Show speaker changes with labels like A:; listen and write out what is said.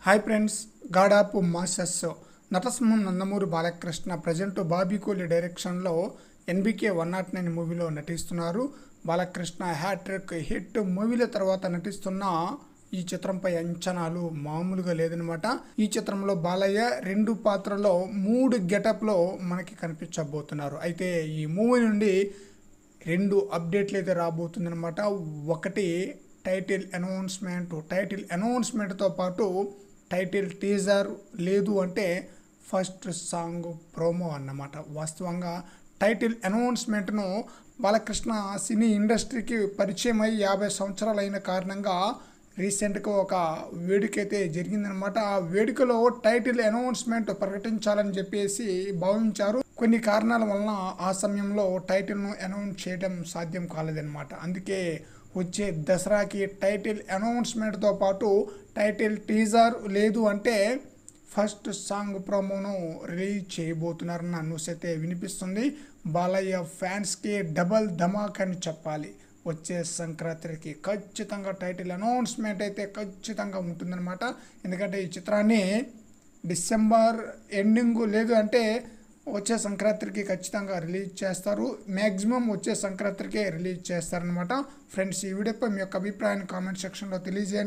A: Hi friends, god of masses నటసింహం Nandamuri Balakrishna present Bobby Kolli డైరెక్షన్లో NBK 109 మూవీలో నటిస్తున్నారు. బాలకృష్ణ హ్యాట్రిక్ హిట్ మూవీల తర్వాత నటిస్తున్న ఈ చిత్రంపై అంచనాలు మామూలుగా లేదనమాట. ఈ చిత్రంలో బాలయ్య 2 పాత్రలో 3 గెటప్లో మనకి కనిపించబోతున్నారు. అయితే ఈ మూవీ నుండి 2 అప్డేట్లు అయితే రాబోతుందనమాట. ఒకటి టైటిల్ అనౌన్స్మెంట్తో పాటు టైటిల్ టీజర్, లేదు అంటే ఫస్ట్ సాంగ్ ప్రోమో అన్నమాట. వాస్తవంగా టైటిల్ అనౌన్స్మెంట్ను బాలకృష్ణ సినీ ఇండస్ట్రీకి పరిచయం అయ్యి 50 సంవత్సరాలు అయిన కారణంగా రీసెంట్గా ఒక వేడుక అయితే జరిగిందనమాట. ఆ వేడుకలో టైటిల్ అనౌన్స్మెంట్ ప్రకటించాలని చెప్పేసి భావించారు. కొన్ని కారణాల వలన ఆ సమయంలో టైటిల్ను అనౌన్స్ చేయడం సాధ్యం కాలేదన్నమాట. అందుకే వచ్చే దసరాకి టైటిల్ అనౌన్స్మెంట్తో పాటు టైటిల్ టీజర్, లేదు అంటే ఫస్ట్ సాంగ్ ప్రోమోను రిలీజ్ చేయబోతున్నారన్న న్యూస్ అయితే వినిపిస్తుంది. బాలయ్య ఫ్యాన్స్కి డబల్ ధమాక్ అని చెప్పాలి. వచ్చే సంక్రాంతికి ఖచ్చితంగా టైటిల్ అనౌన్స్మెంట్ అయితే ఖచ్చితంగా ఉంటుందన్నమాట. ఎందుకంటే ఈ చిత్రాన్ని డిసెంబర్ ఎండింగ్, లేదు అంటే వచ్చే సంక్రాంతికి ఖచ్చితంగా రిలీజ్ చేస్తారు. మ్యాక్సిమం వచ్చే సంక్రాంతికే రిలీజ్ చేస్తారనమాట. ఫ్రెండ్స్, ఈ వీడియోపై మీ యొక్క అభిప్రాయాన్ని కామెంట్ సెక్షన్లో తెలియజేయండి.